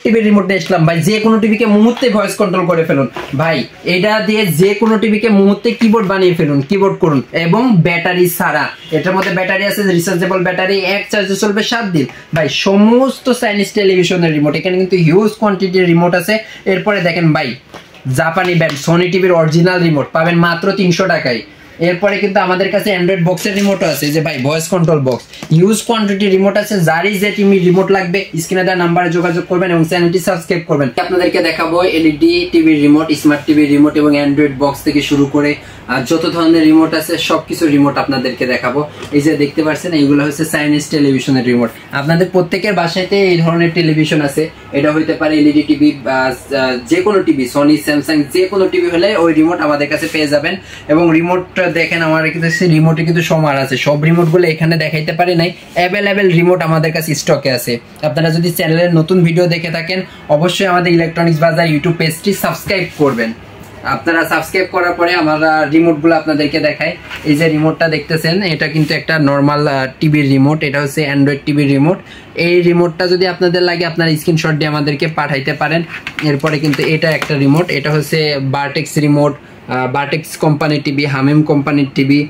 টিভির রিমোট নিয়ে আসলাম ভাই, যে কোনো টিভিকে মুহূর্তে ভয়েস কন্ট্রোল করে ফেলুন ভাই। এটা দিয়ে যে কোনো টিভিকে মুহূর্তে কিবোর্ড বানিয়ে ফেলুন, কিবোর্ড করুন, এবং ব্যাটারি ছাড়া। এটার মধ্যে ব্যাটারি আছে, রিচার্জেবল ব্যাটারি, এক চার্জে চলবে 7 দিন ভাই। সমস্ত চাইনিজ টেলিভিশনের রিমোট, এখানে কিন্তু হিউজ কোয়ান্টিটির রিমোট আছে। এরপরে দেখেন ভাই, জাপানি ব্র্যান্ড সোনি টিভির অরিজিনাল রিমোট পাবেন মাত্র 300 টাকায়। এরপরে কিন্তু আমাদের কাছে অ্যান্ড্রয়েড বক্সের রিমোটও আছে, যে ভাই voice control box, use quantity remote আছে। যারই যে টিভি রিমোট লাগবে স্ক্রিনে দেওয়া নাম্বারে যোগাযোগ করবেন এবং চ্যানেলটি সাবস্ক্রাইব করবেন। আপনাদেরকে দেখাবো এলইডি টিভির রিমোট, স্মার্ট টিভির রিমোট এবং অ্যান্ড্রয়েড বক্স থেকে শুরু করে যত ধরনের রিমোট আছে সবকিছু রিমোট আপনাদেরকে দেখাবো। এই যে দেখতে পাচ্ছেন, এইগুলো হচ্ছে চাইনিজ টেলিভিশনের রিমোট। আপনাদের প্রত্যেকের বাসাতে এই ধরনের টেলিভিশন আছে। এটা হইতে পারে এলইডি টিভি, যে কোনো টিভি, সনি, স্যামসাং, যে কোনো টিভি হলে ওই রিমোট আমাদের কাছে পেয়ে যাবেন। এবং রিমোটটা দেখেন, আমার কাছে রিমোটে কিন্তু সমার আছে, সব রিমোটগুলো এখানে দেখাইতে পারি নাই। অ্যাভেলেবেল রিমোট আমাদের কাছে স্টকে আছে। আপনারা যদি চ্যানেলের নতুন ভিডিও দেখে থাকেন অবশ্যই আমাদের ইলেকট্রনিক্স বাজার ইউটিউব পেজটি সাবস্ক্রাইব করবেন। আপনারা সাবস্ক্রাইব করার পরে আমরা রিমোটগুলো আপনাদেরকে দেখাই। এই যে রিমোটটা দেখতেছেন, এটা কিন্তু একটা নর্মাল টিভির রিমোট, এটা হচ্ছে অ্যান্ড্রয়েড টিভির রিমোট। এই রিমোটটা যদি আপনাদের লাগে আপনারা স্ক্রিনশট দিয়ে আমাদেরকে পাঠাইতে পারেন। এরপরে কিন্তু এটা একটা রিমোট, এটা হচ্ছে বার্টেক্স রিমোট, বার্টেক্স কোম্পানির টিভি, হামিম কোম্পানির টিভি,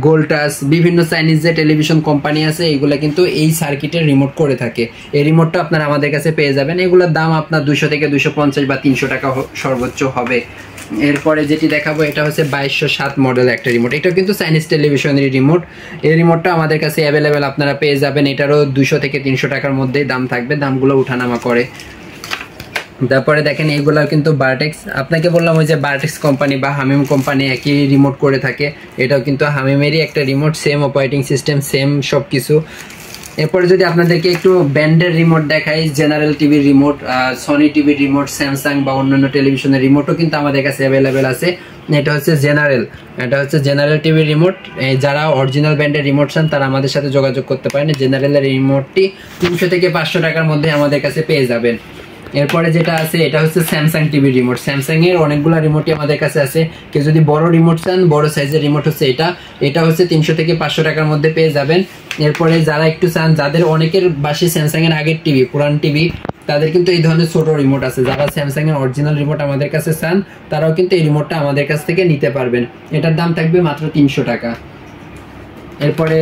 গোল্টাস, বিভিন্ন চাইনিজ যে টেলিভিশন কোম্পানি আছে এগুলো কিন্তু এই সার্কিটের রিমোট করে থাকে। এই রিমোটটা আপনারা আমাদের কাছে পেয়ে যাবেন। এগুলোর দাম আপনার 200 থেকে 250 বা 300 টাকা সর্বোচ্চ হবে। এরপরে যেটি দেখাবো এটা হচ্ছে 2207 মডেল একটা রিমোট, এটা কিন্তু চাইনিজ টেলিভিশনের রিমোট। এই রিমোটটা আমাদের কাছে অ্যাভেলেবেল আপনারা পেয়ে যাবেন। এটারও 200 থেকে 300 টাকার মধ্যেই দাম থাকবে, দামগুলো উঠানামা করে। তারপরে দেখেন এগুলা কিন্তু বার্টেক্স, আপনাকে বললাম ওই যে বার্টেক্স কোম্পানি বা হামিম কোম্পানি একই রিমোট করে থাকে। এটাও কিন্তু হামিমেরই একটা remote, same operating system, same সব কিছু। এরপরে যদি আপনাদেরকে একটু ব্র্যান্ডের রিমোট দেখাই, জেনারেল টিভির রিমোট, সনি টিভির রিমোট, স্যামসাং বা অন্যান্য টেলিভিশনের রিমোটও কিন্তু আমাদের কাছে অ্যাভেলেবেল আছে। এটা হচ্ছে জেনারেল টিভির রিমোট। যারা অরিজিনাল ব্র্যান্ডের রিমোট চান তারা আমাদের সাথে যোগাযোগ করতে পারেন। জেনারেলের রিমোটটি 300 থেকে 500 টাকার মধ্যে আমাদের কাছে পেয়ে যাবেন। এরপরে যেটা আছে এটা হচ্ছে স্যামসাং টিভির রিমোট। স্যামসাং এর অনেকগুলো রিমোটই আমাদের কাছে আছে। কেউ যদি বড় রিমোট চান, বড় সাইজের রিমোট হচ্ছে এটা হচ্ছে 300 থেকে 500 টাকার মধ্যে পেয়ে যাবেন। এরপরে যারা একটু চান, যাদের অনেকের বাসে স্যামসাং এর আগের টিভি, পুরান টিভি, তাদের কিন্তু এই ধরনের ছোট রিমোট আছে। যারা স্যামসাং এর অরিজিনাল রিমোট আমাদের কাছে চান তারাও কিন্তু এই রিমোটটা আমাদের কাছ থেকে নিতে পারবেন। এটার দাম থাকবে মাত্র 300 টাকা। এরপরে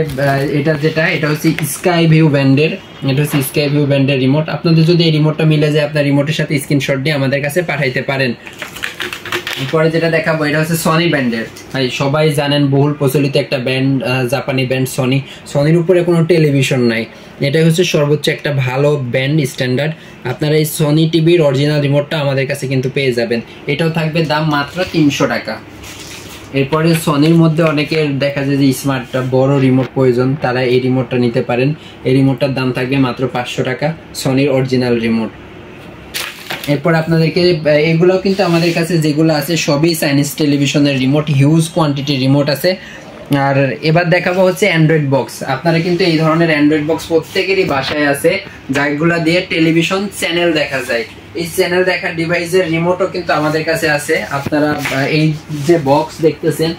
এটা হচ্ছে স্কাই ভিউ ব্র্যান্ডের, রিমোট। আপনাদের যদি এই রিমোটটা মিলে যায় আপনার রিমোটের সাথে স্ক্রিনশট দিয়ে আমাদের কাছে পাঠাইতে পারেন। এরপরে যেটা দেখাবো এটা হচ্ছে সনি ব্র্যান্ডের। ভাই সবাই জানেন বহুল প্রচলিত একটা ব্র্যান্ড, জাপানি ব্র্যান্ড সনি। সনির উপরে কোনো টেলিভিশন নাই, এটাই হচ্ছে সর্বোচ্চ একটা ভালো ব্র্যান্ড স্ট্যান্ডার্ড। আপনারা এই সনি টিভির অরিজিনাল রিমোটটা আমাদের কাছে কিন্তু পেয়ে যাবেন। এটাও থাকবে দাম মাত্র 300 টাকা। এরপরে সনির মধ্যে অনেকের দেখা যায় যে স্মার্টটা বড় রিমোট প্রয়োজন, তারা এই রিমোটটা নিতে পারেন। এই রিমোটটার দাম থাকবে মাত্র 500 টাকা, সনির অরিজিনাল রিমোট। এরপর আপনাদেরকে এগুলো কিন্তু আমাদের কাছে যেগুলো আছে সবই চাইনিজ টেলিভিশনের রিমোট, হিউজ কোয়ান্টিটির রিমোট আছে। আর এবার দেখাবো হচ্ছে অ্যান্ড্রয়েড বক্স। আপনারা কিন্তু এই ধরনের অ্যান্ড্রয়েড বক্স প্রত্যেকেরই বাসায় আছে, যেগুলো দিয়ে টেলিভিশন চ্যানেল দেখা যায়। এই চ্যানেল দেখার ডিভাইসের রিমোটও কিন্তু আমাদের কাছে আছে। আপনারা এই যে বক্স দেখতেছেন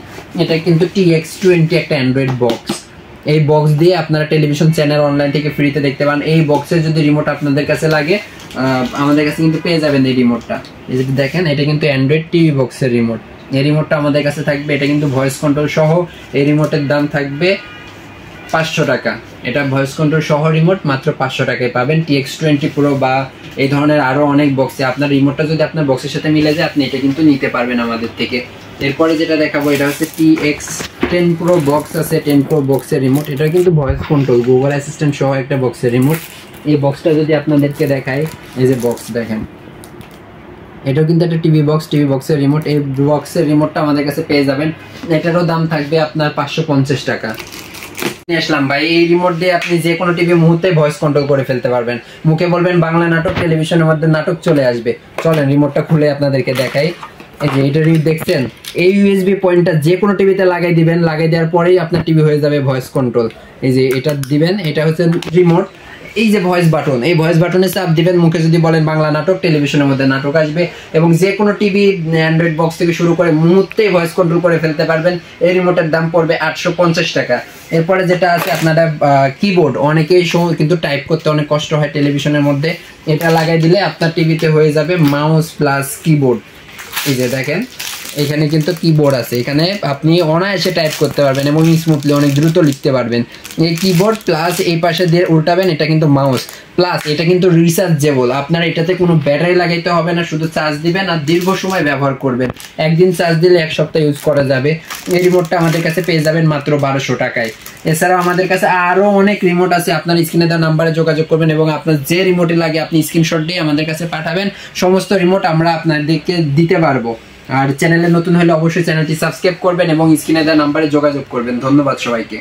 এটা কিন্তু TX20 একটা অ্যান্ড্রয়েড বক্স। এই বক্স দিয়ে আপনারা টেলিভিশন চ্যানেল অনলাইন থেকে ফ্রিতে দেখতে পান। এই বক্সের যদি রিমোট আপনাদের কাছে লাগে আমাদের কাছে কিন্তু পেয়ে যাবেন এই রিমোটটা। এই যে দেখেন এটা কিন্তু অ্যান্ড্রয়েড টিভি বক্সের রিমোট। এই রিমোটটা আমাদের কাছে থাকবে, এটা কিন্তু ভয়েস কন্ট্রোল সহ। এই রিমোটের দাম থাকবে 500 টাকা। এটা ভয়েস কন্ট্রোল সহ রিমোট মাত্র 500 টাকায় পাবেন। TX20 Pro বা এই ধরনের আরো অনেক বক্সে আপনার রিমোটটা যদি আপনার বক্সের সাথে মিলে যায় আপনি এটা কিন্তু নিতে পারবেন আমাদের থেকে। এরপরে যেটা দেখাবো এটা হচ্ছে TX10 Pro বক্স আছে, 10 Pro বক্সের রিমোট। এটা কিন্তু ভয়েস কন্ট্রোল, গুগল অ্যাসিস্ট্যান্ট সহ একটা বক্সের রিমোট। এই বক্সটা যদি আপনাদেরকে দেখাই, এই যে বক্স দেখেন, এটাও কিন্তু একটা টিভি বক্সের রিমোট। এই বক্সের রিমোটটা আমাদের কাছে পেয়ে যাবেন। এটারও দাম থাকবে আপনার 550 টাকা। আসলাম ভাই, এই রিমোট দিয়ে আপনি যে কোনো টিভি মুহূর্তে ভয়েস কন্ট্রোল করে ফেলতে পারবেন। মুখে বলবেন বাংলা নাটক, টেলিভিশনের মধ্যে নাটক চলে আসবে। চলেন রিমোটটা খুলে আপনাদেরকে দেখাই। এই যে এটা দেখছেন, এই ইউএসবি পয়েন্টটা যে কোনো টিভিতে লাগাই দিবেন, লাগাই দেওয়ার পরেই আপনার টিভি হয়ে যাবে ভয়েস কন্ট্রোল। এই যে এটা দিবেন, এটা হচ্ছে রিমোট। এই যে ভয়েস বাটন, এই ভয়েস বাটনে চাপ দিবেন, মুখে যদি বলেন বাংলা নাটক, টেলিভিশনের মধ্যে নাটক আসবে। এবং যে কোনো টিভি, অ্যান্ড্রয়েড বক্স থেকে শুরু করে মুহূর্তেই ভয়েস কন্ট্রোল করে ফেলতে পারবেন। এই রিমোটের দাম পড়বে 850 টাকা। এরপরে যেটা আছে আপনারা কিবোর্ড, অনেকেই কিন্তু টাইপ করতে অনেক কষ্ট হয় টেলিভিশনের মধ্যে, এটা লাগাই দিলে আপনার টিভিতে হয়ে যাবে মাউস প্লাস কিবোর্ড। এই যে দেখেন এখানে কিন্তু কিবোর্ড আছে, এখানে আপনি অনায়াসে টাইপ করতে পারবেন এবং স্মুথলি অনেক দ্রুত লিখতে পারবেন। এই কিবোর্ড প্লাস এই পাশে দিয়ে উল্টাবেন, এটা কিন্তু মাউস প্লাস এটা কিন্তু রিচার্জেবল। আপনার এটাতে কোনো ব্যাটারি লাগাইতে হবে না, শুধু চার্জ দিবেন আর দীর্ঘ সময় ব্যবহার করবেন। একদিন চার্জ দিলে 1 সপ্তাহ ইউজ করা যাবে। এই রিমোটটা আমাদের কাছে পেয়ে যাবেন মাত্র 1200 টাকায়। এছাড়াও আমাদের কাছে আরও অনেক রিমোট আছে, আপনার স্ক্রিনে দেওয়া নাম্বারে যোগাযোগ করবেন এবং আপনার যে রিমোটে লাগে আপনি স্ক্রিনশট দিয়ে আমাদের কাছে পাঠাবেন। সমস্ত রিমোট আমরা আপনাদেরকে দিতে পারবো। আর চ্যানেলে নতুন হলে অবশ্যই চ্যানেলটি সাবস্ক্রাইব করবেন এবং স্ক্রিনে দেওয়া নাম্বারে যোগাযোগ করবেন। ধন্যবাদ সবাইকে।